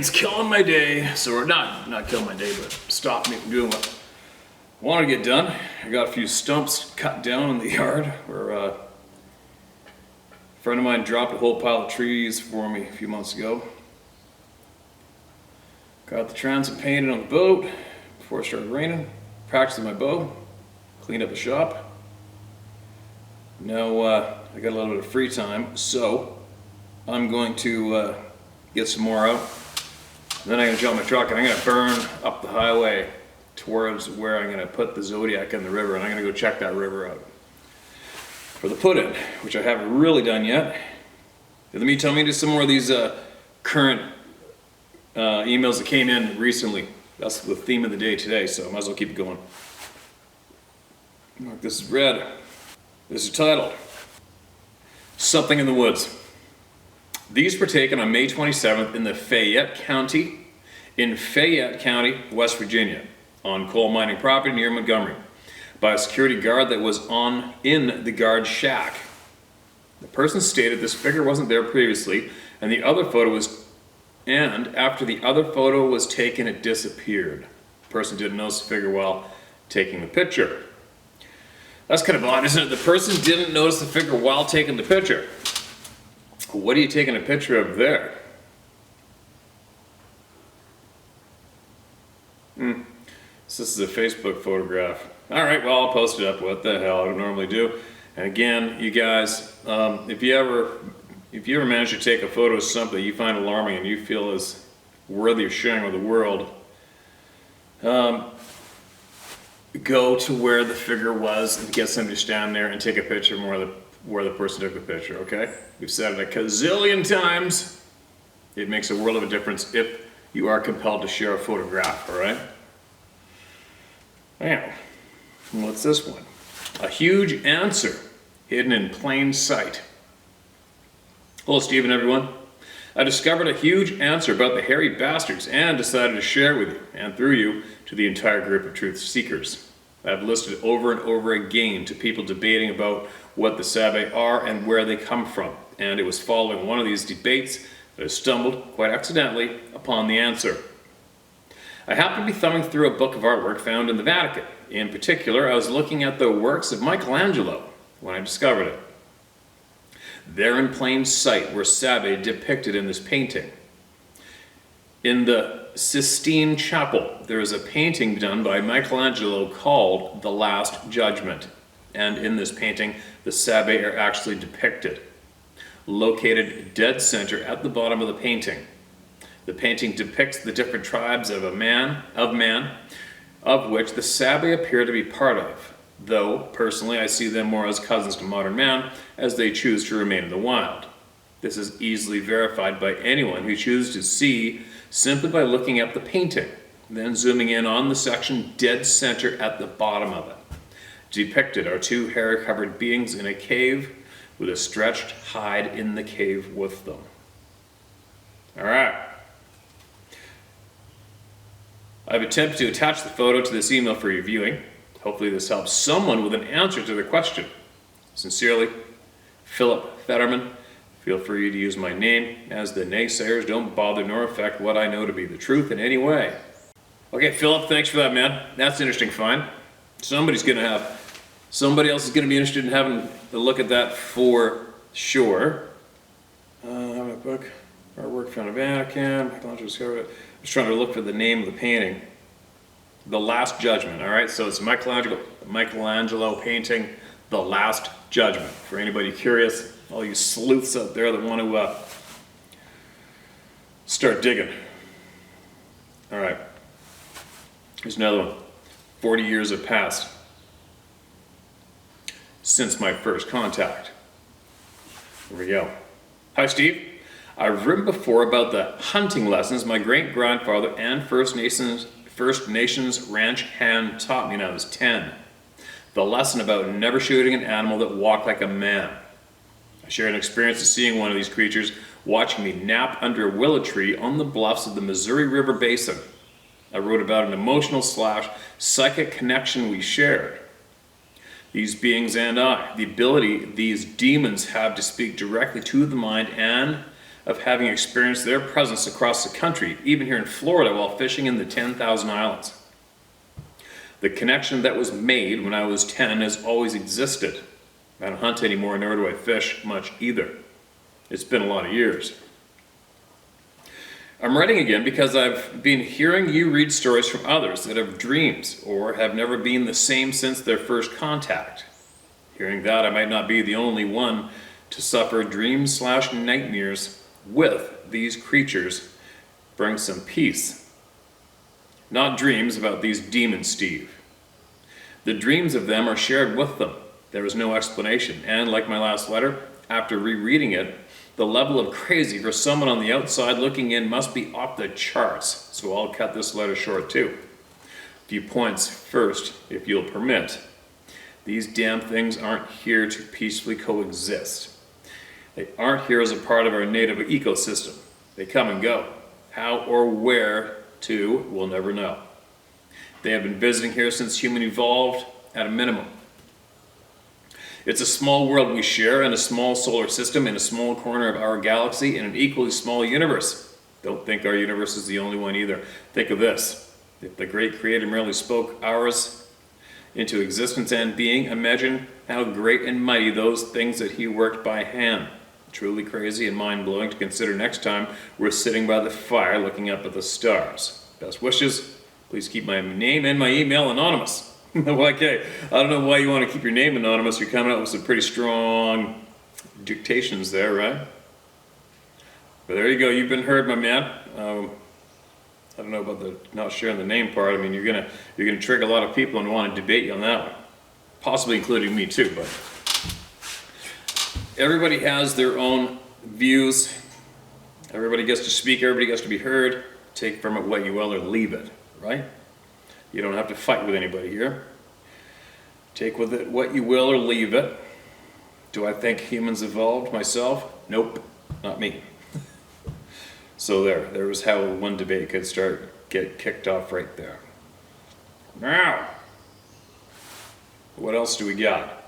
rain's killing my day, so not killing my day, but stopping me from doing what I want to get done. I got a few stumps cut down in the yard where a friend of mine dropped a whole pile of trees for me a few months ago. Got the transom painted on the boat before it started raining, practiced my bow, cleaned up the shop. Now I got a little bit of free time, so I'm going to get some more out. And then I'm going to jump my truck and I'm going to burn up the highway towards where I'm going to put the Zodiac in the river, and I'm going to go check that river out for the put-in, which I haven't really done yet. Let me tell me to some more of these current emails that came in recently. That's the theme of the day today, so I might as well keep it going. This is red. This is titled Something in the Woods. These were taken on May 27th in Fayette County, West Virginia, on coal mining property near Montgomery, by a security guard that was in the guard shack. The person stated this figure wasn't there previously, and after the other photo was taken, it disappeared. The person didn't notice the figure while taking the picture. That's kind of odd, isn't it? The person didn't notice the figure while taking the picture. What are you taking a picture of there? This is a Facebook photograph. All right, well, I'll post it up. What the hell, I don't normally do. And again, you guys, if you ever manage to take a photo of something you find alarming and you feel is worthy of sharing with the world, go to where the figure was and get somebody to stand there and take a picture where the person took the picture, okay? We've said it a gazillion times. It makes a world of a difference if you are compelled to share a photograph, all right? Now, what's this one? A huge answer hidden in plain sight. Hello, Stephen, everyone. I discovered a huge answer about the hairy bastards and decided to share it with you, and through you, to the entire group of truth seekers. I've listed over and over again to people debating about what the Sabe are and where they come from, and it was following one of these debates that I stumbled, quite accidentally, upon the answer. I happened to be thumbing through a book of artwork found in the Vatican. In particular, I was looking at the works of Michelangelo when I discovered it. There in plain sight were Sabe depicted in this painting. In the Sistine Chapel, there is a painting done by Michelangelo called The Last Judgment. And in this painting, the Sabe are actually depicted, located dead center at the bottom of the painting. The painting depicts the different tribes of man, of which the Sabe appear to be part of, though personally I see them more as cousins to modern man, as they choose to remain in the wild. This is easily verified by anyone who chooses to see simply by looking at the painting, then zooming in on the section dead center at the bottom of it. Depicted are two hair-covered beings in a cave with a stretched hide in the cave with them. All right. I've attempted to attach the photo to this email for reviewing. Hopefully this helps someone with an answer to the question. Sincerely, Philip Fetterman. Feel free to use my name, as the naysayers don't bother nor affect what I know to be the truth in any way. Okay, Philip, thanks for that, man. That's an interesting find. Somebody else is going to be interested in having a look at that for sure. A book, artwork found in Vatican. Michelangelo discovered it. I was trying to look for the name of the painting. The Last Judgment, all right? So it's Michelangelo painting The Last Judgment. For anybody curious, all you sleuths out there that want to start digging. All right. Here's another one. 40 years have passed since my first contact. Here we go. Hi, Steve. I've written before about the hunting lessons my great-grandfather and First Nations ranch hand taught me when I was 10. The lesson about never shooting an animal that walked like a man. I share an experience of seeing one of these creatures watching me nap under a willow tree on the bluffs of the Missouri River Basin. I wrote about an emotional / psychic connection we shared. These beings and I, the ability these demons have to speak directly to the mind and of having experienced their presence across the country, even here in Florida while fishing in the 10,000 Islands. The connection that was made when I was 10 has always existed. I don't hunt anymore, nor do I fish much either. It's been a lot of years. I'm writing again because I've been hearing you read stories from others that have dreams or have never been the same since their first contact. Hearing that, I might not be the only one to suffer dreams/nightmares with these creatures brings some peace. Not dreams about these demons, Steve. The dreams of them are shared with them. There is no explanation, and like my last letter, after rereading it, the level of crazy for someone on the outside looking in must be off the charts, so I'll cut this letter short too. A few points first, if you'll permit. These damn things aren't here to peacefully coexist. They aren't here as a part of our native ecosystem. They come and go. How or where to, we'll never know. They have been visiting here since human evolved at a minimum. It's a small world we share and a small solar system in a small corner of our galaxy in an equally small universe. Don't think our universe is the only one either. Think of this. If the great creator merely spoke ours into existence and being, imagine how great and mighty those things that he worked by hand. Truly crazy and mind-blowing to consider next time we're sitting by the fire looking up at the stars. Best wishes. Please keep my name and my email anonymous. Okay, I don't know why you want to keep your name anonymous. You're coming up with some pretty strong dictations there, right? But there you go. You've been heard, my man. I don't know about the not sharing the name part. I mean, you're gonna trigger a lot of people and want to debate you on that one, possibly including me too. But everybody has their own views. Everybody gets to speak. Everybody gets to be heard. Take from it what you will or leave it, right? You don't have to fight with anybody here. Take with it what you will or leave it. Do I think humans evolved myself? Nope, not me. So there was how one debate could get kicked off right there. Now, what else do we got?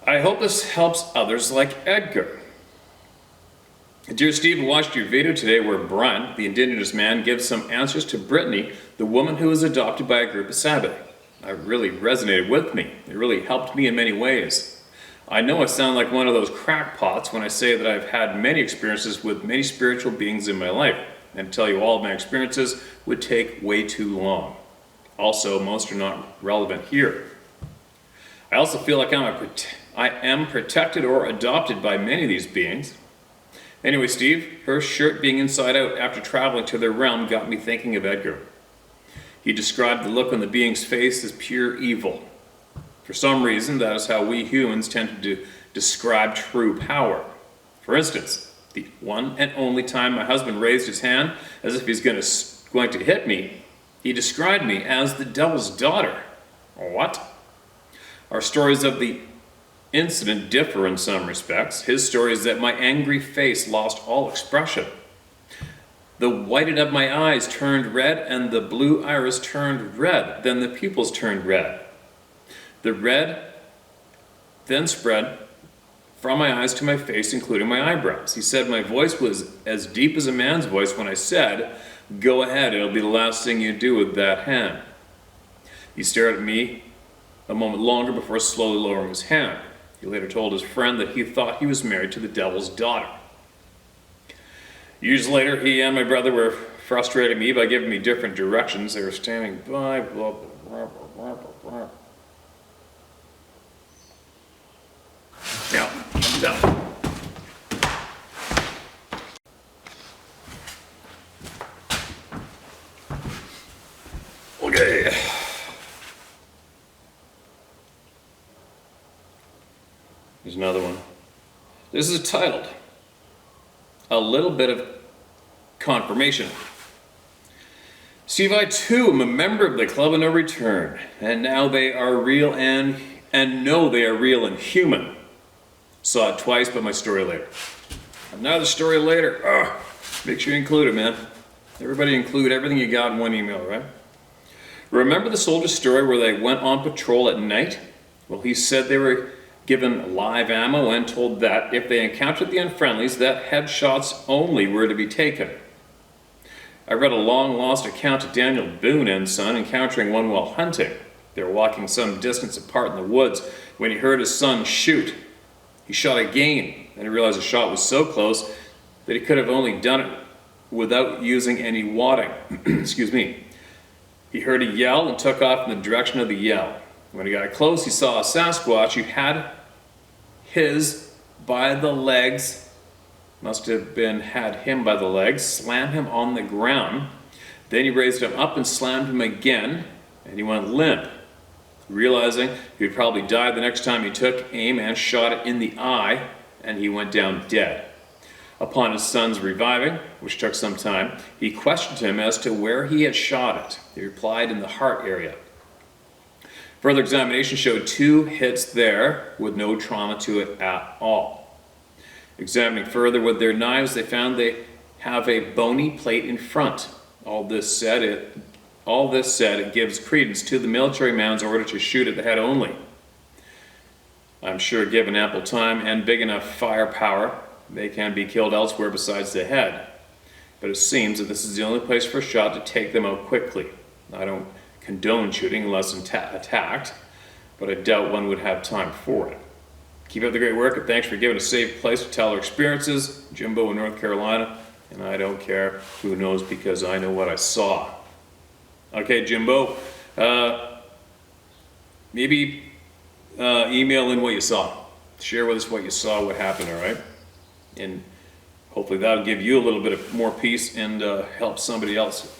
I hope this helps others like Edgar. Dear Steve, I watched your video today where Brian, the indigenous man, gives some answers to Brittany, the woman who was adopted by a group of Sabbath. It really resonated with me. It really helped me in many ways. I know I sound like one of those crackpots when I say that I've had many experiences with many spiritual beings in my life, and to tell you all of my experiences would take way too long. Also, most are not relevant here. I also feel like I am protected or adopted by many of these beings. Anyway, Steve, her shirt being inside out after traveling to their realm got me thinking of Edgar. He described the look on the being's face as pure evil. For some reason, that is how we humans tend to describe true power. For instance, the one and only time my husband raised his hand as if he's going to hit me, he described me as the devil's daughter. What? Our stories of the incident differ in some respects. His story is that my angry face lost all expression. The whited of my eyes turned red and the blue iris turned red. Then the pupils turned red. The red then spread from my eyes to my face, including my eyebrows. He said my voice was as deep as a man's voice when I said, "Go ahead, it'll be the last thing you do with that hand." He stared at me a moment longer before slowly lowering his hand. He later told his friend that he thought he was married to the devil's daughter. Years later, he and my brother were frustrating me by giving me different directions. They were standing by, blah, blah, blah, blah, blah. Yeah. Okay. Here's another one. This is titled, "A Little Bit of Confirmation." Steve, I too am a member of the Club of No Return, and now they are real and know they are real and human. Saw it twice, but my story later. Another story later. Make sure you include it, man. Everybody include everything you got in one email, right? Remember the soldier's story where they went on patrol at night? Well, he said they were given live ammo and told that if they encountered the unfriendlies, that headshots only were to be taken. I read a long-lost account of Daniel Boone and son encountering one while hunting. They were walking some distance apart in the woods when he heard his son shoot. He shot again, and he realized the shot was so close that he could have only done it without using any wadding. Excuse me. He heard a yell and took off in the direction of the yell. When he got close, he saw a Sasquatch who had his by the legs, must have been had him by the legs, slam him on the ground. Then he raised him up and slammed him again, and he went limp. Realizing he would probably die the next time, he took aim and shot it in the eye, and he went down dead. Upon his son's reviving, which took some time, he questioned him as to where he had shot it. He replied, in the heart area. Further examination showed 2 hits there with no trauma to it at all. Examining further with their knives, they found they have a bony plate in front. All this said, it gives credence to the military man's order to shoot at the head only. I'm sure given ample time and big enough firepower, they can be killed elsewhere besides the head. But it seems that this is the only place for a shot to take them out quickly. I don't condone shooting unless attacked, but I doubt one would have time for it. Keep up the great work, and thanks for giving a safe place to tell our experiences. Jimbo in North Carolina, and I don't care who knows because I know what I saw. Okay, Jimbo, maybe email in what you saw. Share with us what you saw, what happened, all right? And hopefully that'll give you a little bit of more peace and help somebody else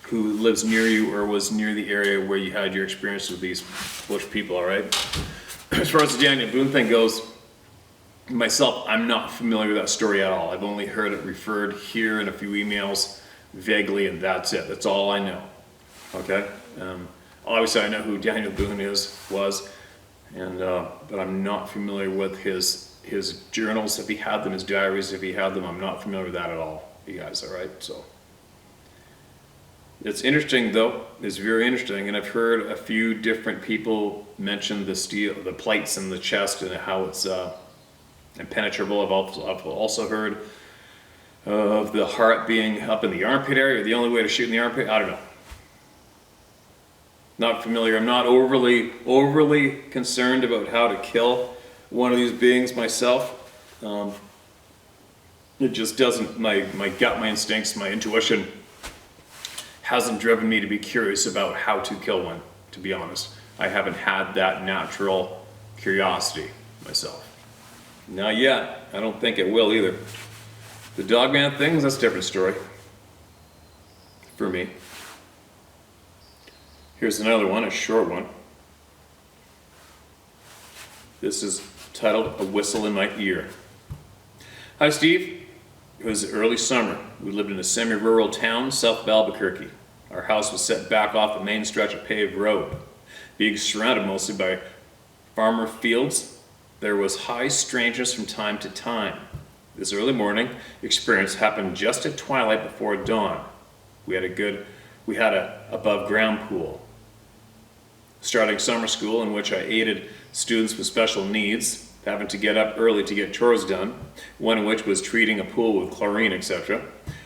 who lives near you or was near the area where you had your experience with these bush people, all right? As far as the Daniel Boone thing goes, myself, I'm not familiar with that story at all. I've only heard it referred here in a few emails vaguely, and that's it. That's all I know, okay? Obviously, I know who Daniel Boone was, and but I'm not familiar with his journals, if he had them, his diaries, if he had them. I'm not familiar with that at all, you guys, all right? So it's interesting, though. It's very interesting, and I've heard a few different people mention the steel, the plates in the chest, and how it's impenetrable. I've also heard of the heart being up in the armpit area. The only way to shoot in the armpit, I don't know. Not familiar. I'm not overly concerned about how to kill one of these beings myself. It just doesn't. My gut, my instincts, my intuition hasn't driven me to be curious about how to kill one, to be honest. I haven't had that natural curiosity myself. Not yet. I don't think it will either. The dogman things, that's a different story for me. Here's another one, a short one. This is titled, A Whistle in My Ear. Hi, Steve. It was early summer. We lived in a semi-rural town south of Albuquerque. Our house was set back off the main stretch of paved road. Being surrounded mostly by farmer fields, there was high strangeness from time to time. This early morning experience happened just at twilight before dawn. We had a above ground pool. Starting summer school, in which I aided students with special needs, having to get up early to get chores done, one of which was treating a pool with chlorine, etc.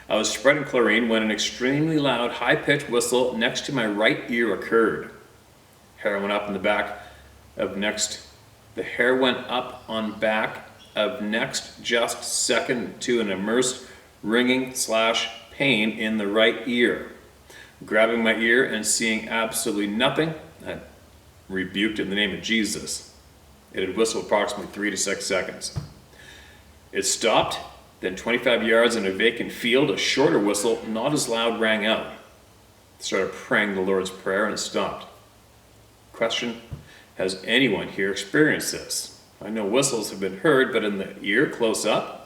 I was spreading chlorine when an extremely loud, high-pitched whistle next to my right ear occurred. Hair went up in the back of next. The hair went up on back of next, just second to an immersed ringing/pain in the right ear. Grabbing my ear and seeing absolutely nothing, I rebuked in the name of Jesus. It had whistled approximately 3 to 6 seconds. It stopped. Then 25 yards in a vacant field, a shorter whistle, not as loud, rang out. I started praying the Lord's Prayer and it stopped. Question, has anyone here experienced this? I know whistles have been heard, but in the ear, close up?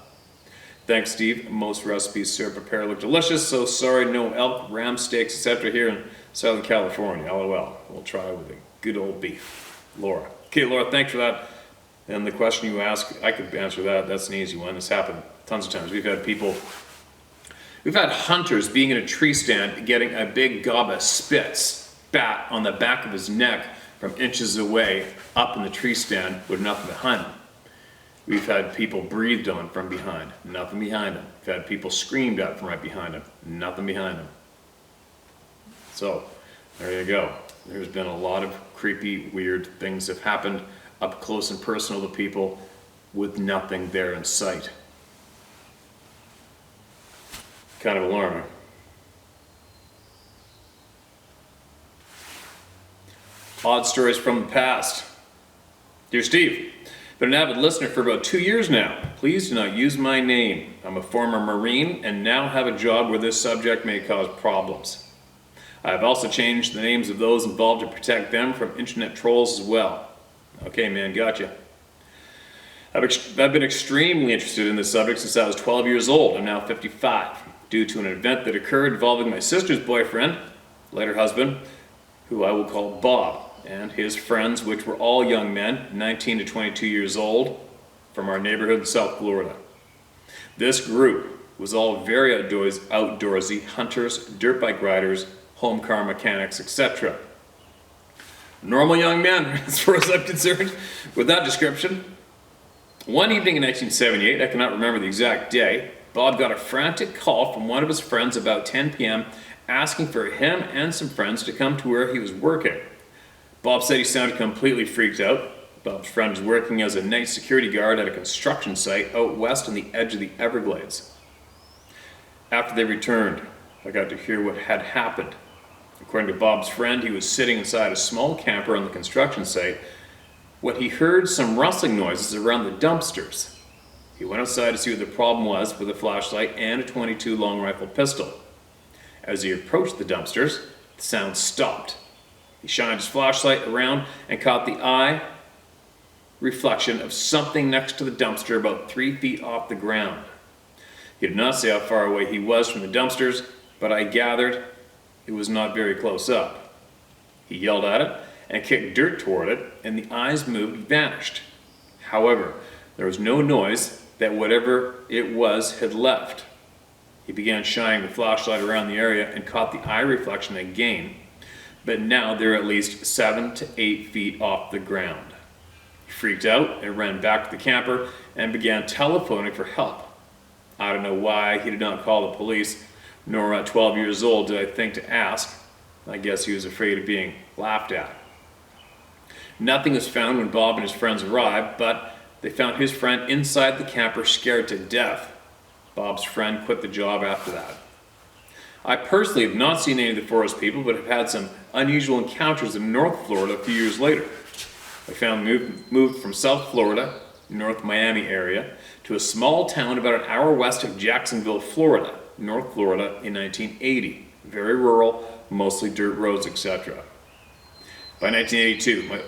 Thanks, Steve. Most recipes serve prepared look delicious, so sorry no elk, ram steaks, etc. here in Southern California. LOL. We'll try with a good old beef. Laura. Okay, Laura, thanks for that. And the question you asked, I could answer that. That's an easy one. It's happened tons of times. We've had hunters being in a tree stand getting a big gob of spit spat on the back of his neck from inches away up in the tree stand with nothing behind them. We've had people breathed on from behind, nothing behind them. We've had people screamed at from right behind them, nothing behind them. So, there you go. There's been a lot of creepy, weird things that have happened up close and personal to people with nothing there in sight. Kind of alarming. Odd stories from the past. Dear Steve, been an avid listener for about 2 years now. Please do not use my name. I'm a former Marine and now have a job where this subject may cause problems. I have also changed the names of those involved to protect them from internet trolls as well. Okay, man, gotcha. I've been extremely interested in this subject since I was 12 years old. I'm now 55, due to an event that occurred involving my sister's boyfriend, later husband, who I will call Bob, and his friends, which were all young men, 19 to 22 years old, from our neighborhood in South Florida. This group was all very outdoorsy hunters, dirt bike riders, home car mechanics, etc. Normal young men, as far as I'm concerned, with that description. One evening in 1978, I cannot remember the exact day, Bob got a frantic call from one of his friends about 10 p.m. asking for him and some friends to come to where he was working. Bob said he sounded completely freaked out. Bob's friend was working as a night security guard at a construction site out west on the edge of the Everglades. After they returned, I got to hear what had happened. According to Bob's friend, he was sitting inside a small camper on the construction site when he heard some rustling noises around the dumpsters. He went outside to see what the problem was with a flashlight and a .22 long rifle pistol. As he approached the dumpsters, the sound stopped. He shined his flashlight around and caught the eye reflection of something next to the dumpster about 3 feet off the ground. He did not say how far away he was from the dumpsters, but I gathered it was not very close up. He yelled at it and kicked dirt toward it, and the eyes moved and vanished. However, there was no noise that whatever it was had left. He began shining the flashlight around the area and caught the eye reflection again, but now they're at least 7 to 8 feet off the ground. He freaked out and ran back to the camper and began telephoning for help. I don't know why he did not call the police, nor at 12 years old did I think to ask. I guess he was afraid of being laughed at. Nothing was found when Bob and his friends arrived, but they found his friend inside the camper scared to death. Bob's friend quit the job after that. I personally have not seen any of the forest people, but have had some unusual encounters in North Florida a few years later. I found moved from South Florida, North Miami area, to a small town about an hour west of Jacksonville, Florida, North Florida in 1980. Very rural, mostly dirt roads, etc. By 1982,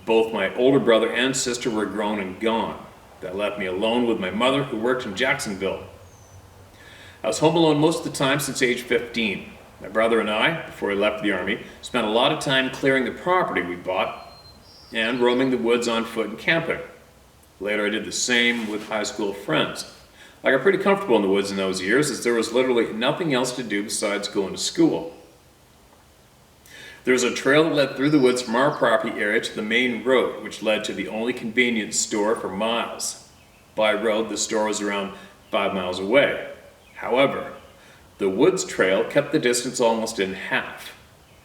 both my older brother and sister were grown and gone. That left me alone with my mother, who worked in Jacksonville. I was home alone most of the time since age 15. My brother and I, before he left the Army, spent a lot of time clearing the property we bought and roaming the woods on foot and camping. Later I did the same with high school friends. I got pretty comfortable in the woods in those years, as there was literally nothing else to do besides going to school. There was a trail that led through the woods from our property area to the main road, which led to the only convenience store for miles. By road, the store was around 5 miles away. However, the woods trail kept the distance almost in half.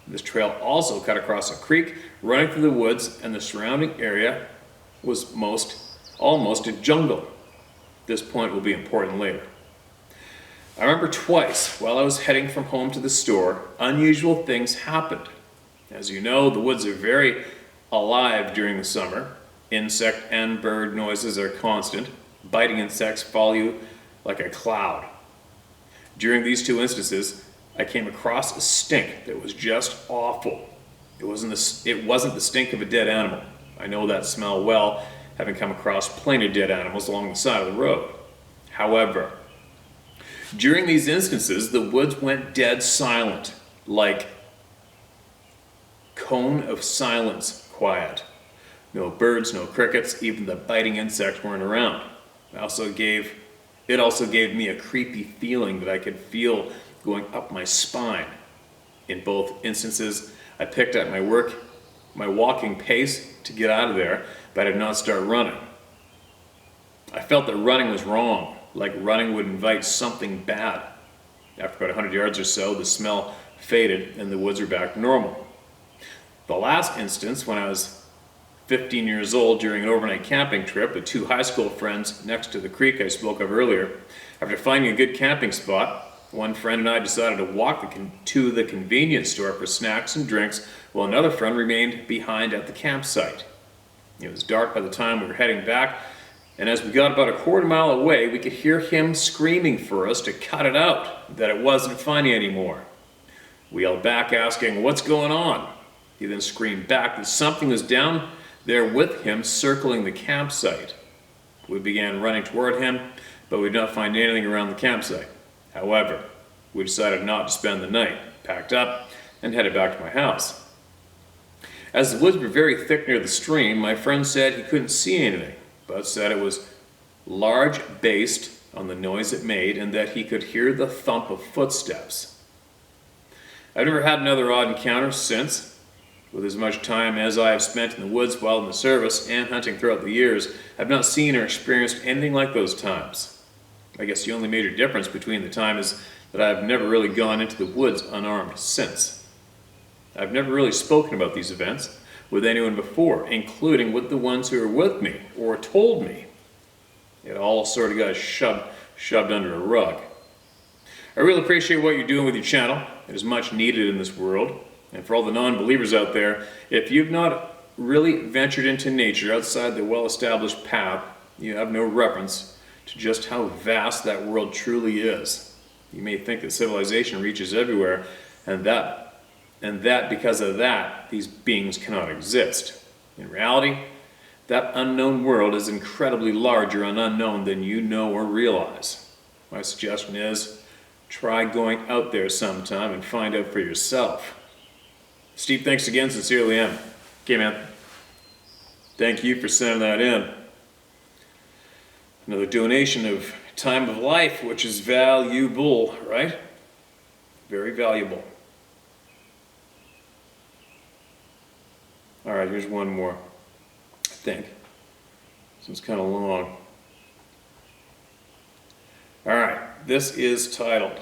This trail also cut across a creek running through the woods, and the surrounding area was almost a jungle. This point will be important later. I remember twice, while I was heading from home to the store, unusual things happened. As you know, the woods are very alive during the summer. Insect and bird noises are constant. Biting insects follow you like a cloud. During these two instances, I came across a stink that was just awful. It wasn't the stink of a dead animal. I know that smell well, having come across plenty of dead animals along the side of the road. However, during these instances, the woods went dead silent, like cone of silence quiet. No birds, no crickets, even the biting insects weren't around. It also gave me a creepy feeling that I could feel going up my spine. In both instances, I picked up my work my walking pace to get out of there, but I did not start running. I felt that running was wrong, like running would invite something bad. After about 100 yards or so, the smell faded and the woods were back to normal. The last instance, when I was 15 years old during an overnight camping trip with two high school friends next to the creek I spoke of earlier, after finding a good camping spot, one friend and I decided to walk to the convenience store for snacks and drinks, while another friend remained behind at the campsite. It was dark by the time we were heading back, and as we got about a quarter mile away, we could hear him screaming for us to cut it out, that it wasn't funny anymore. We yelled back asking, "What's going on?" He then screamed back that something was down there with him circling the campsite. We began running toward him, but we did not find anything around the campsite. However, we decided not to spend the night, packed up, and headed back to my house. As the woods were very thick near the stream, my friend said he couldn't see anything, but said it was large based on the noise it made and that he could hear the thump of footsteps. I've never had another odd encounter since. With as much time as I have spent in the woods while in the service and hunting throughout the years, I've not seen or experienced anything like those times. I guess the only major difference between the time is that I've never really gone into the woods unarmed since. I've never really spoken about these events with anyone before, including with the ones who were with me or told me. It all sort of got shoved under a rug. I really appreciate what you're doing with your channel. It is much needed in this world. And for all the non-believers out there, if you've not really ventured into nature outside the well-established path, you have no reference to just how vast that world truly is. You may think that civilization reaches everywhere, and that because of that, these beings cannot exist. In reality, that unknown world is incredibly larger and unknown than you know or realize. My suggestion is, try going out there sometime and find out for yourself. Steve, thanks again, sincerely am. Okay, man. Thank you for sending that in. Another donation of time of life, which is valuable, right? Very valuable. All right, here's one more, I think. This one's kind of long. All right, this is titled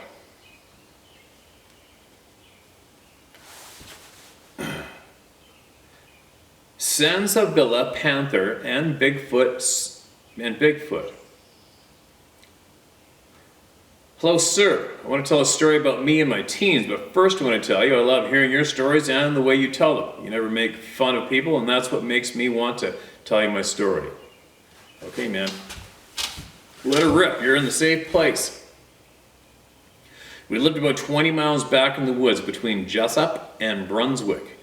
Sansevilla Panther and Bigfoot. Hello, sir. I want to tell a story about me and my teens, but first I want to tell you I love hearing your stories and the way you tell them. You never make fun of people, and that's what makes me want to tell you my story. Okay, man. Let her rip. You're in the safe place. We lived about 20 miles back in the woods between Jessup and Brunswick.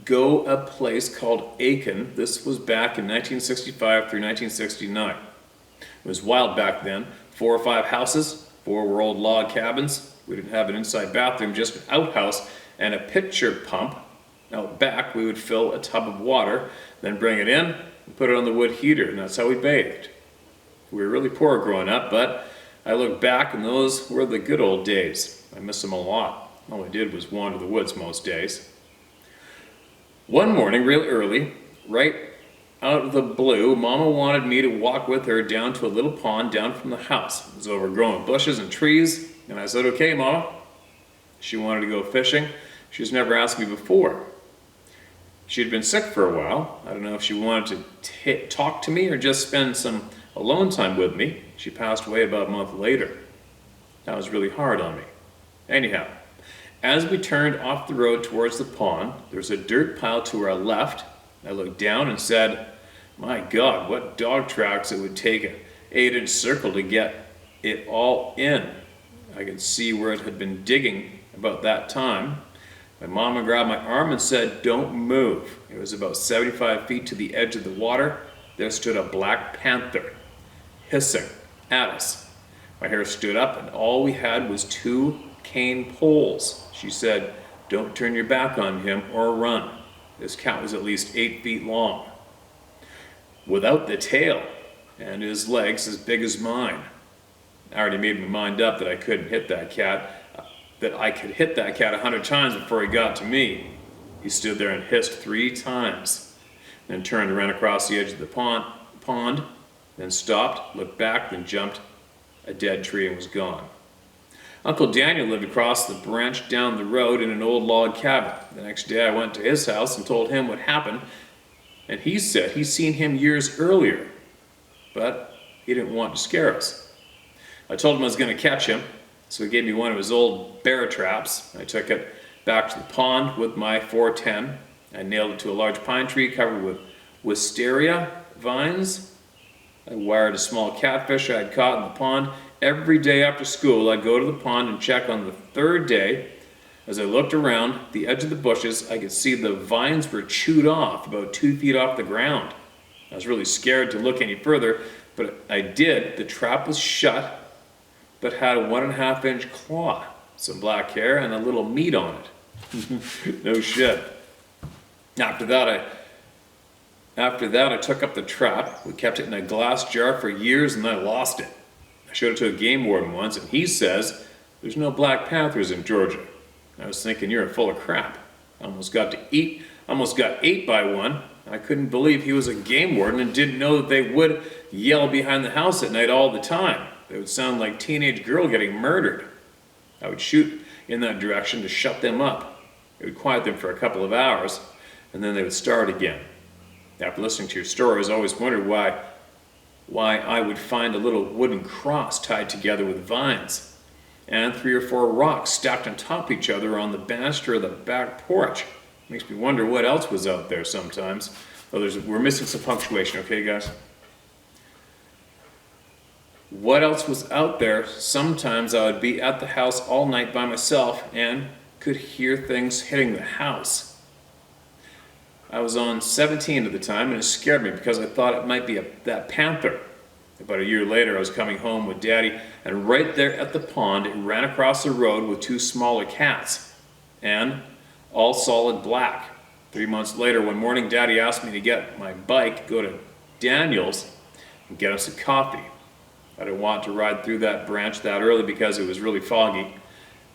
Go a place called Aiken. This was back in 1965 through 1969. It was wild back then. 4 or 5 houses, 4 were old log cabins. We didn't have an inside bathroom, just an outhouse and a pitcher pump. Out back, we would fill a tub of water, then bring it in and put it on the wood heater, and that's how we bathed. We were really poor growing up, but I look back and those were the good old days. I miss them a lot. All I did was wander the woods most days. One morning, real early, right out of the blue, Mama wanted me to walk with her down to a little pond down from the house. It was overgrown with bushes and trees, and I said, "Okay, Mama." She wanted to go fishing. She's never asked me before. She had been sick for a while. I don't know if she wanted to talk to me or just spend some alone time with me. She passed away about a month later. That was really hard on me. Anyhow, as we turned off the road towards the pond, there was a dirt pile to our left. I looked down and said, "My God, what dog tracks it would take an 8-inch circle to get it all in." I could see where it had been digging about that time. My mama grabbed my arm and said, "Don't move." It was about 75 feet to the edge of the water. There stood a black panther, hissing at us. My hair stood up and all we had was 2 cane poles. She said, "Don't turn your back on him or run." This cat was at least 8 feet long, without the tail, and his legs as big as mine. I already made my mind up that I couldn't hit that that I could hit that cat 100 times before he got to me. He stood there and hissed 3 times, then turned and ran across the edge of the pond, then stopped, looked back, then jumped a dead tree and was gone. Uncle Daniel lived across the branch down the road in an old log cabin. The next day I went to his house and told him what happened, and he said he'd seen him years earlier, but he didn't want to scare us. I told him I was going to catch him, so he gave me one of his old bear traps. I took it back to the pond with my 410. I nailed it to a large pine tree covered with wisteria vines. I wired a small catfish I had caught in the pond. Every day after school, I'd go to the pond and check on the 3rd day. As I looked around the edge of the bushes, I could see the vines were chewed off about 2 feet off the ground. I was really scared to look any further, but I did. The trap was shut, but had a 1.5-inch claw, some black hair, and a little meat on it. No shit. After that, I took up the trap. We kept it in a glass jar for years, and I lost it. I showed it to a game warden once, and he says, "There's no black panthers in Georgia." I was thinking, you're full of crap. I almost got ate by one. I couldn't believe he was a game warden and didn't know that they would yell behind the house at night all the time. They would sound like teenage girl getting murdered. I would shoot in that direction to shut them up. It would quiet them for a couple of hours, and then they would start again. After listening to your stories, I always wondered why I would find a little wooden cross tied together with vines, and 3 or 4 rocks stacked on top of each other on the banister of the back porch. Makes me wonder what else was out there sometimes. Oh, we're missing some punctuation, okay, guys? What else was out there? Sometimes I would be at the house all night by myself and could hear things hitting the house. I was on 17 at the time, and it scared me because I thought it might be that panther. About a year later, I was coming home with Daddy, and right there at the pond, it ran across the road with 2 smaller cats, and all solid black. 3 months later, one morning, Daddy asked me to get my bike, go to Daniel's, and get us a coffee. I didn't want to ride through that branch that early because it was really foggy,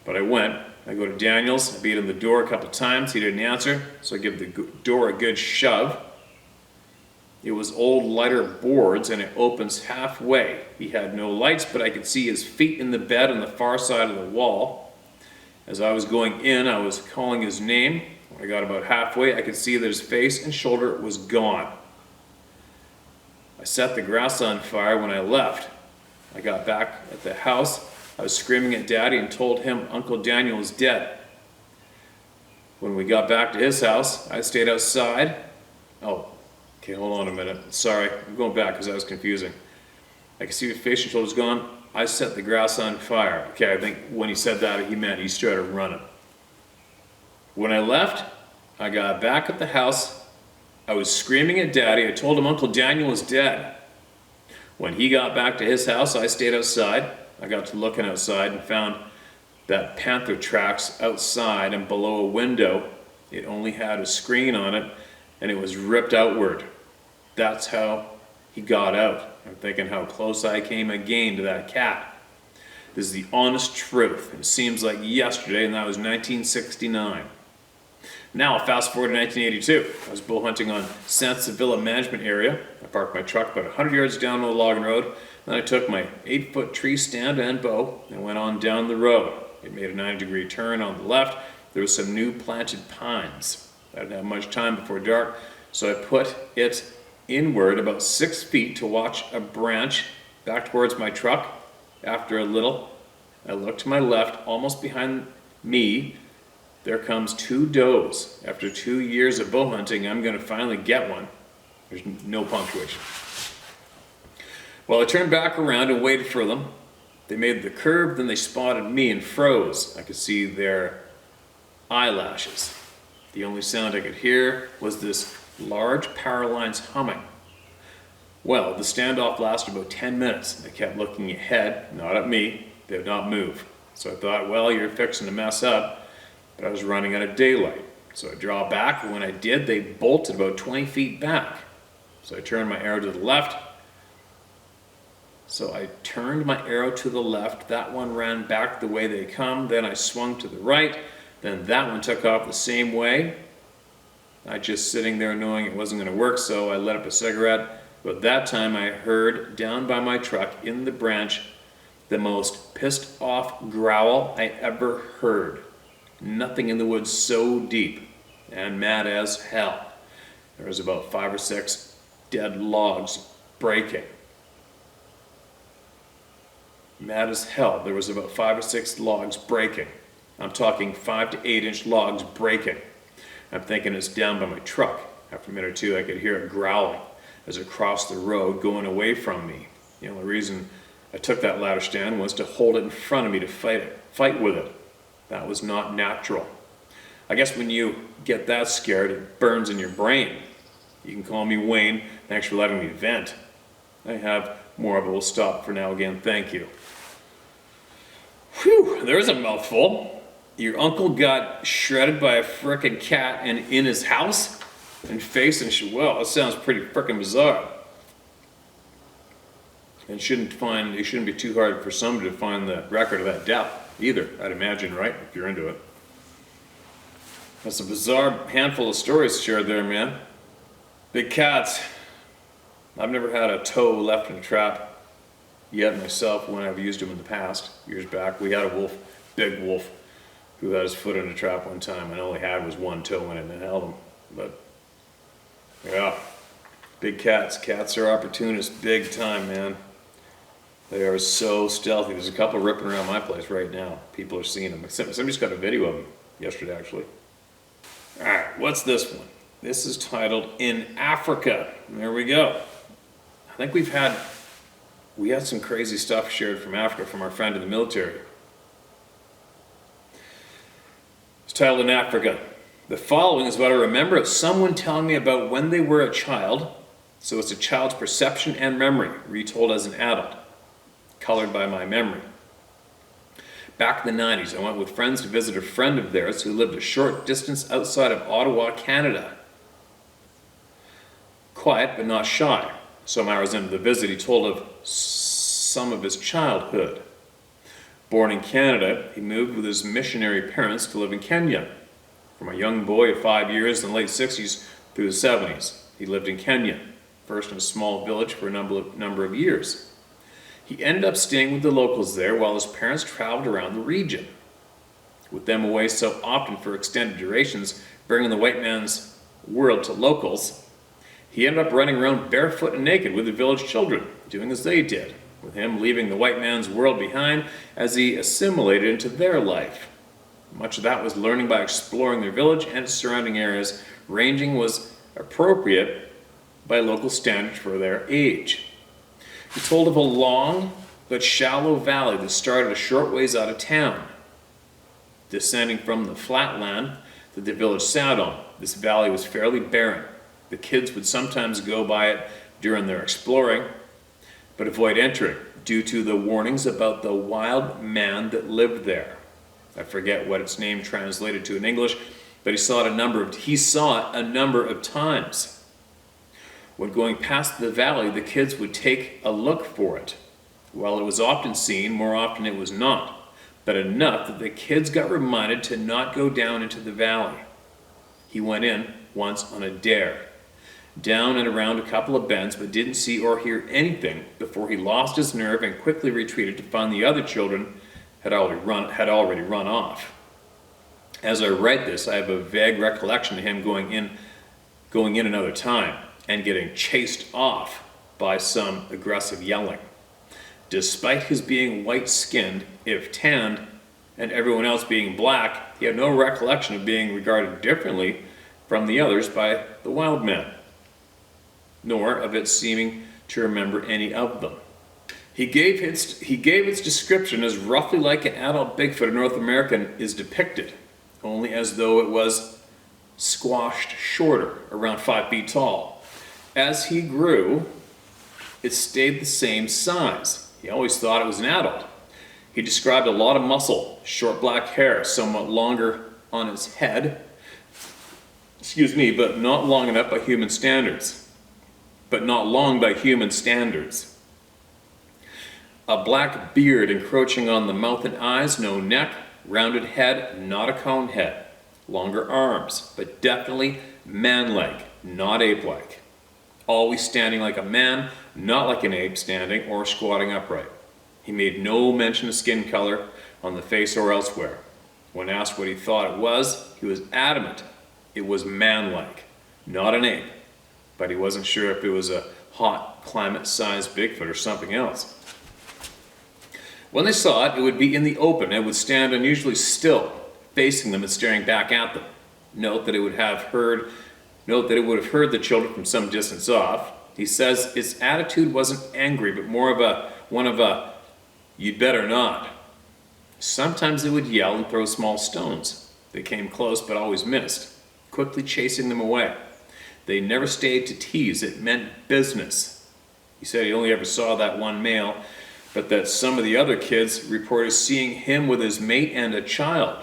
but I went. I go to Daniel's, I beat on the door a couple times, he didn't answer, so I give the door a good shove. It was old lighter boards and it opens halfway. He had no lights, but I could see his feet in the bed on the far side of the wall. As I was going in, I was calling his name. When I got about halfway, I could see that his face and shoulder was gone. I set the grass on fire when I left. I got back at the house. I was screaming at Daddy and told him Uncle Daniel was dead. When we got back to his house, I stayed outside. Oh, okay, hold on a minute. Sorry, I'm going back because that was confusing. I could see his face and shoulders gone. I set the grass on fire. Okay, I think when he said that, he meant he started running. When I left, I got back at the house. I was screaming at Daddy. I told him Uncle Daniel was dead. When he got back to his house, I stayed outside. I got to looking outside and found that panther tracks outside and below a window. It only had a screen on it and it was ripped outward. That's how he got out. I'm thinking how close I came again to that cat. This is the honest truth. It seems like yesterday, and that was 1969. Now, fast forward to 1982. I was bull hunting on San Sevilla Management Area. I parked my truck about 100 yards down the logging road. Then I took my 8-foot tree stand and bow and went on down the road. It made a 90-degree turn on the left. There was some new planted pines. I didn't have much time before dark, so I put it inward about 6 feet to watch a branch back towards my truck. After a little, I looked to my left, almost behind me. There comes 2 does. After 2 years of bow hunting, I'm going to finally get one. There's no punctuation. Well, I turned back around and waited for them. They made the curve, then they spotted me and froze. I could see their eyelashes. The only sound I could hear was this large power lines humming. Well, the standoff lasted about 10 minutes. They kept looking ahead, not at me. They would not move. So I thought, well, you're fixing to mess up. But I was running out of daylight. So I draw back, and when I did, they bolted about 20 feet back. So I turned my arrow to the left. So I turned my arrow to the left, that one ran back the way they come, then I swung to the right, then that one took off the same way. I just sitting there knowing it wasn't going to work, so I lit up a cigarette. But that time I heard down by my truck in the branch the most pissed off growl I ever heard. Nothing in the woods so deep and mad as hell. There was about 5 or 6 dead logs breaking. Mad as hell. There was about 5 or 6 logs breaking. I'm talking 5 to 8 inch logs breaking. I'm thinking it's down by my truck. After a minute or two, I could hear it growling as it crossed the road going away from me. The only reason I took that ladder stand was to hold it in front of me to fight with it. That was not natural. I guess when you get that scared, it burns in your brain. You can call me Wayne. Thanks for letting me vent. I have more, but we'll stop for now again. Thank you. Whew, there's a mouthful. Your uncle got shredded by a frickin' cat and in his house and face and shit. Well, that sounds pretty frickin' bizarre. And it shouldn't be too hard for somebody to find the record of that death either, I'd imagine, right? If you're into it. That's a bizarre handful of stories shared there, man. Big cats. I've never had a toe left in a trap yet myself when I've used them in the past. Years back, we had a wolf, big wolf, who had his foot in a trap one time and only had was one toe in it and held him. But, yeah, big cats. Cats are opportunists big time, man. They are so stealthy. There's a couple ripping around my place right now. People are seeing them. Somebody's got a video of them yesterday, actually. All right, what's this one? This is titled In Africa. There we go. I think we had some crazy stuff shared from Africa from our friend in the military. It's titled In Africa. The following is what I remember of someone telling me about when they were a child. So it's a child's perception and memory, retold as an adult, colored by my memory. Back in the 90s, I went with friends to visit a friend of theirs who lived a short distance outside of Ottawa, Canada. Quiet but not shy. Some hours into the visit, he told of some of his childhood. Born in Canada, he moved with his missionary parents to live in Kenya. From a young boy of 5 years in the late 60s through the 70s, he lived in Kenya, first in a small village for a number of years. He ended up staying with the locals there while his parents traveled around the region. With them away so often for extended durations, bringing the white man's world to locals, he ended up running around barefoot and naked with the village children, doing as they did, with him leaving the white man's world behind as he assimilated into their life. Much of that was learning by exploring their village and its surrounding areas. Ranging was appropriate by local standards for their age. He told of a long but shallow valley that started a short ways out of town. Descending from the flat land that the village sat on, this valley was fairly barren. The kids would sometimes go by it during their exploring, but avoid entering due to the warnings about the wild man that lived there. I forget what its name translated to in English, but he saw it a number of times. When going past the valley, the kids would take a look for it. While it was often seen, more often it was not, but enough that the kids got reminded to not go down into the valley. He went in once on a dare, down and around a couple of bends, but didn't see or hear anything before he lost his nerve and quickly retreated to find the other children had already run off. As I write this, I have a vague recollection of him going in another time and getting chased off by some aggressive yelling. Despite his being white-skinned, if tanned, and everyone else being black, he had no recollection of being regarded differently from the others by the wild men, nor of it seeming to remember any of them. He gave its description as roughly like an adult Bigfoot in North America is depicted, only as though it was squashed shorter, around 5 feet tall. As he grew, it stayed the same size. He always thought it was an adult. He described a lot of muscle, short black hair, somewhat longer on its head, but not long enough by human standards. A black beard encroaching on the mouth and eyes, no neck, rounded head, not a cone head. Longer arms, but definitely man-like, not ape-like. Always standing like a man, not like an ape standing or squatting upright. He made no mention of skin color on the face or elsewhere. When asked what he thought it was, he was adamant it was man-like, not an ape. But he wasn't sure if it was a hot, climate-sized Bigfoot or something else. When they saw it, it would be in the open. It would stand unusually still, facing them and staring back at them. Note that it would have heard the children from some distance off. He says its attitude wasn't angry, but more of one of a, "You'd better not." Sometimes it would yell and throw small stones. They came close but always missed, quickly chasing them away. They never stayed to tease. It meant business. He said he only ever saw that one male, but that some of the other kids reported seeing him with his mate and a child,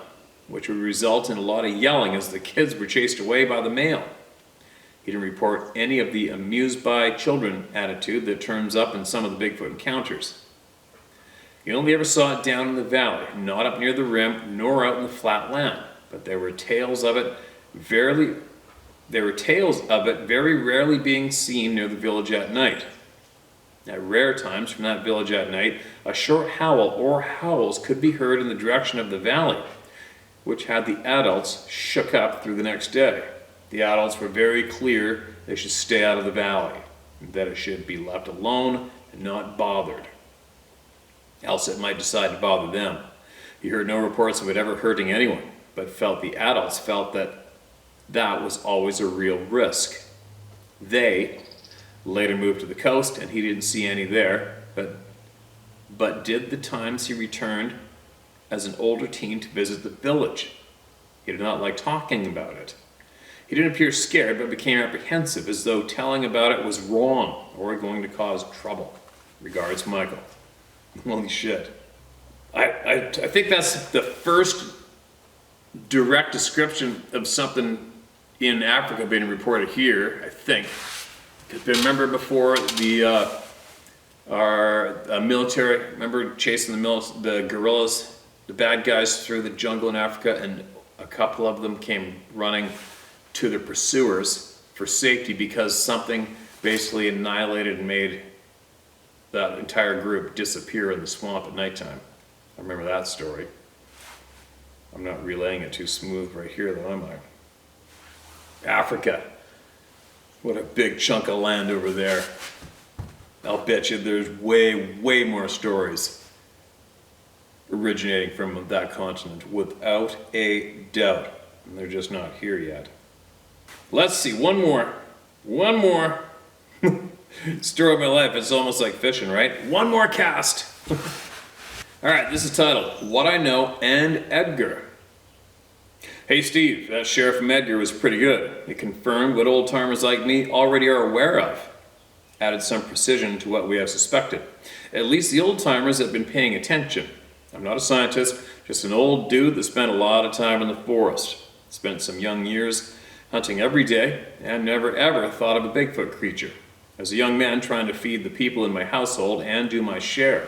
which would result in a lot of yelling as the kids were chased away by the male. He didn't report any of the amused by children attitude that turns up in some of the Bigfoot encounters. He only ever saw it down in the valley, not up near the rim, nor out in the flat land, but there were tales of it very rarely being seen near the village at night. At rare times from that village at night, a short howl or howls could be heard in the direction of the valley, which had the adults shook up through the next day. The adults were very clear they should stay out of the valley, and that it should be left alone and not bothered. Else it might decide to bother them. He heard no reports of it ever hurting anyone, but the adults felt that was always a real risk. They later moved to the coast, and he didn't see any there, but did the times he returned as an older teen to visit the village. He did not like talking about it. He didn't appear scared, but became apprehensive, as though telling about it was wrong or going to cause trouble. Regards, Michael. Holy shit. I think that's the first direct description of something in Africa being reported here, I think. Because remember before our military, remember chasing the guerrillas, the bad guys through the jungle in Africa, and a couple of them came running to their pursuers for safety because something basically annihilated and made that entire group disappear in the swamp at nighttime. I remember that story. I'm not relaying it too smooth right here though, am I? Africa. What a big chunk of land over there. I'll bet you there's way more stories originating from that continent, without a doubt. And they're just not here yet. Let's see, one more story of my life. It's almost like fishing, right? One more cast. All right, this is titled, What I Know and Edgar. Hey Steve, that sheriff from Edgar was pretty good. It confirmed what old-timers like me already are aware of. Added some precision to what we have suspected. At least the old-timers have been paying attention. I'm not a scientist, just an old dude that spent a lot of time in the forest. Spent some young years hunting every day and never ever thought of a Bigfoot creature. As a young man trying to feed the people in my household and do my share.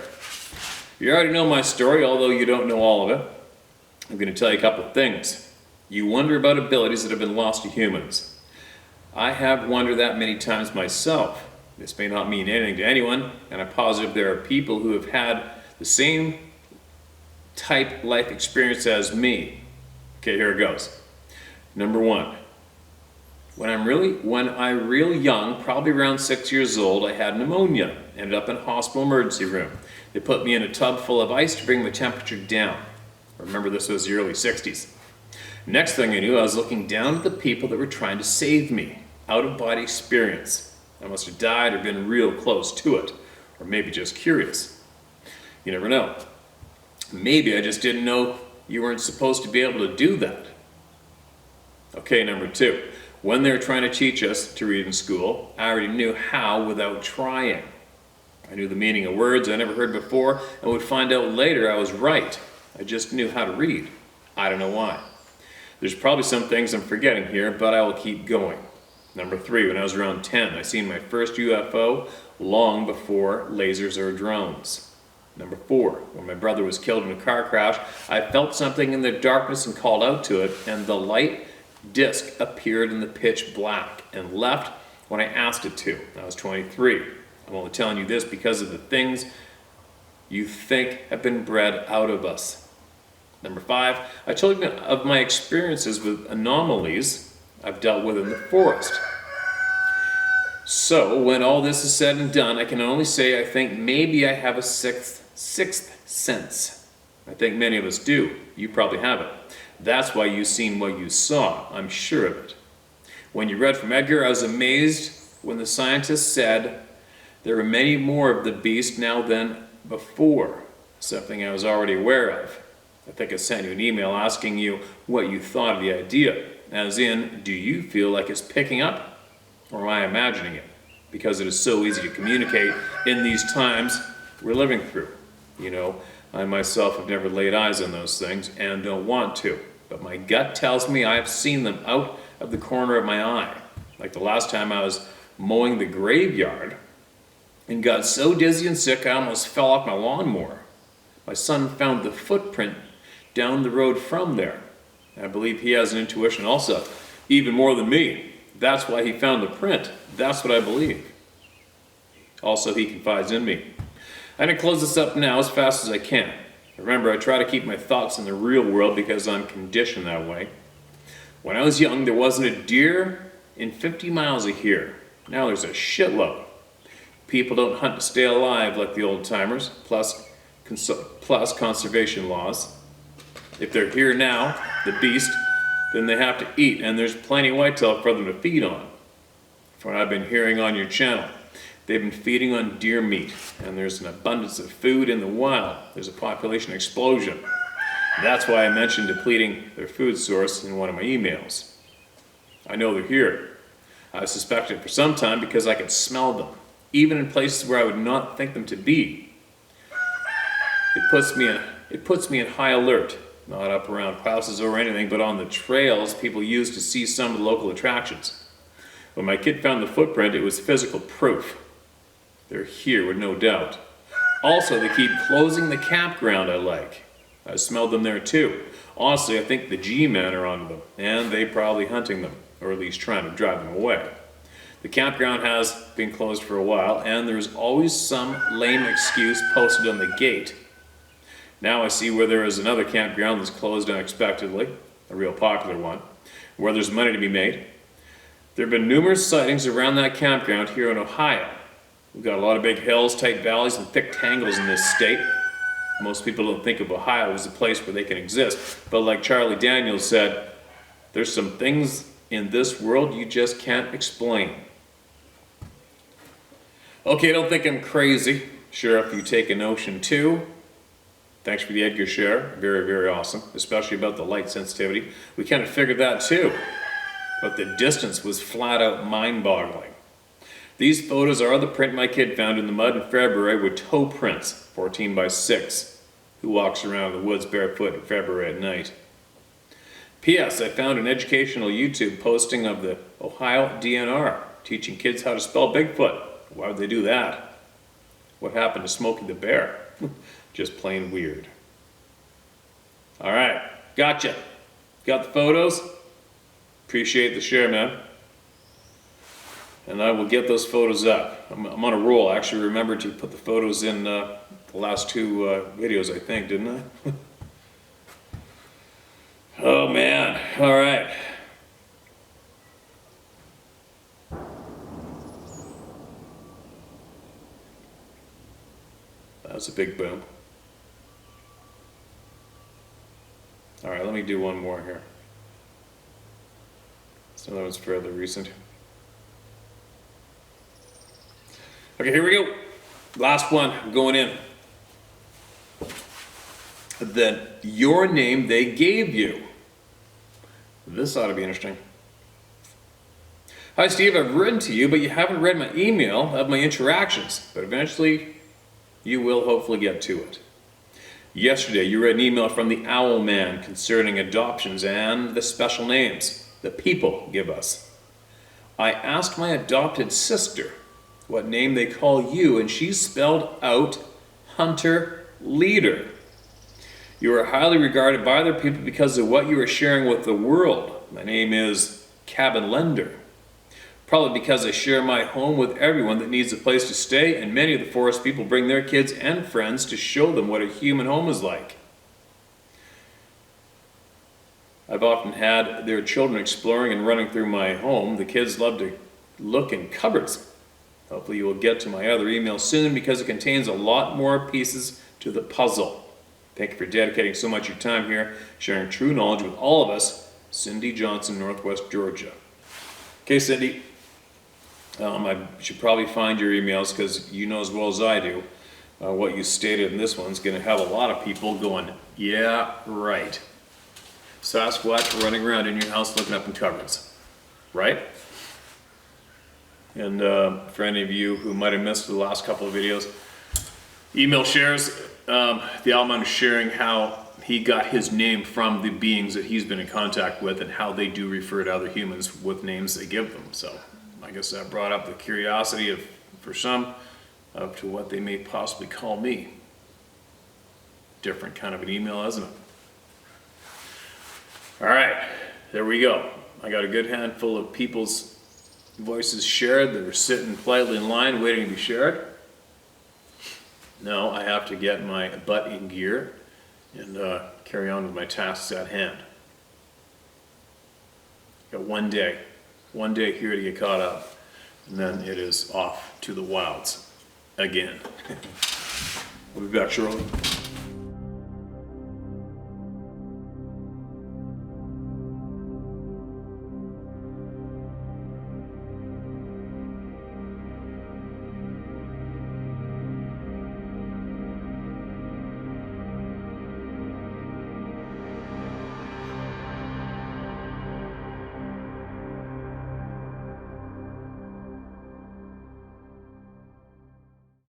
You already know my story, although you don't know all of it. I'm going to tell you a couple of things. You wonder about abilities that have been lost to humans. I have wondered that many times myself. This may not mean anything to anyone, and I'm positive there are people who have had the same type life experience as me. Okay, here it goes. Number one, when I really young, probably around 6 years old, I had pneumonia. Ended up in a hospital emergency room. They put me in a tub full of ice to bring my temperature down. Remember, this was the early 60s. Next thing I knew, I was looking down at the people that were trying to save me. Out-of-body experience. I must have died or been real close to it. Or maybe just curious. You never know. Maybe I just didn't know you weren't supposed to be able to do that. Okay, number two. When they were trying to teach us to read in school, I already knew how without trying. I knew the meaning of words I never heard before and would find out later I was right. I just knew how to read. I don't know why. There's probably some things I'm forgetting here, but I will keep going. Number three, when I was around 10, I seen my first UFO long before lasers or drones. Number 4, when my brother was killed in a car crash, I felt something in the darkness and called out to it, and the light disc appeared in the pitch black and left when I asked it to. I was 23. I'm only telling you this because of the things you think have been bred out of us. Number 5, I told you of my experiences with anomalies I've dealt with in the forest. So, when all this is said and done, I can only say I think maybe I have a sixth sense. I think many of us do. You probably have it. That's why you've seen what you saw. I'm sure of it. When you read from Edgar, I was amazed when the scientists said there are many more of the beast now than before, something I was already aware of. I think I sent you an email asking you what you thought of the idea, as in, do you feel like it's picking up? Or am I imagining it? Because it is so easy to communicate in these times we're living through. You know, I myself have never laid eyes on those things and don't want to. But my gut tells me I have seen them out of the corner of my eye. Like the last time I was mowing the graveyard and got so dizzy and sick I almost fell off my lawnmower. My son found the footprint down the road from there. I believe he has an intuition also, even more than me. That's why he found the print. That's what I believe. Also, he confides in me. I'm going to close this up now as fast as I can. Remember, I try to keep my thoughts in the real world because I'm conditioned that way. When I was young, there wasn't a deer in 50 miles of here. Now there's a shitload. People don't hunt to stay alive like the old timers, plus conservation laws. If they're here now, the beast, then they have to eat, and there's plenty of whitetail for them to feed on. From what I've been hearing on your channel, they've been feeding on deer meat, and there's an abundance of food in the wild. There's a population explosion. That's why I mentioned depleting their food source in one of my emails. I know they're here. I've suspected for some time because I could smell them, even in places where I would not think them to be. It puts me in high alert. Not up around houses or anything, but on the trails people use to see some of the local attractions. When my kid found the footprint, it was physical proof. They're here with no doubt. Also, they keep closing the campground I like. I smelled them there too. Honestly, I think the G-men are onto them, and they probably hunting them, or at least trying to drive them away. The campground has been closed for a while, and there's always some lame excuse posted on the gate. Now I see where there is another campground that's closed unexpectedly, a real popular one, where there's money to be made. There have been numerous sightings around that campground here in Ohio. We've got a lot of big hills, tight valleys, and thick tangles in this state. Most people don't think of Ohio as a place where they can exist, but like Charlie Daniels said, there's some things in this world you just can't explain. Okay, don't think I'm crazy. Sure, if you take a notion too. Thanks for the Edgar share, very, very awesome, especially about the light sensitivity. We kind of figured that too, but the distance was flat out mind-boggling. These photos are the print my kid found in the mud in February with toe prints, 14 by 6. Who walks around the woods barefoot in February at night? P.S. I found an educational YouTube posting of the Ohio DNR teaching kids how to spell Bigfoot. Why would they do that? What happened to Smokey the Bear? Just plain weird. All right, gotcha. Got the photos? Appreciate the share, man. And I will get those photos up. I'm on a roll. I actually remembered to put the photos in the last two videos, I think, didn't I? Oh, man. All right. That was a big boom. All right, let me do one more here. This other one's fairly recent. Okay, here we go. Last one, I'm going in. Your name they gave you. This ought to be interesting. Hi Steve, I've written to you, but you haven't read my email of my interactions, but eventually you will hopefully get to it. Yesterday, you read an email from the Owl Man concerning adoptions and the special names that people give us. I asked my adopted sister what name they call you, and she spelled out Hunter leader. You are highly regarded by other people because of what you are sharing with the world. My name is Cabin Lender. Probably because I share my home with everyone that needs a place to stay, and many of the forest people bring their kids and friends to show them what a human home is like. I've often had their children exploring and running through my home. The kids love to look in cupboards. Hopefully you will get to my other email soon because it contains a lot more pieces to the puzzle. Thank you for dedicating so much of your time here, sharing true knowledge with all of us. Cindy Johnson, Northwest Georgia. Okay, Cindy, I should probably find your emails because you know as well as I do what you stated in this one's going to have a lot of people going, yeah, right. Sasquatch running around in your house looking up in cupboards, right? And for any of you who might have missed the last couple of videos, email shares, the Alman is sharing how he got his name from the beings that he's been in contact with and how they do refer to other humans with names they give them. So I guess that brought up the curiosity of, for some, to what they may possibly call me. Different kind of an email, isn't it? All right, there we go. I got a good handful of people's voices shared that are sitting politely in line waiting to be shared. Now I have to get my butt in gear and carry on with my tasks at hand. Got one day here to get caught up, and then it is off to the wilds again. We'll be back shortly.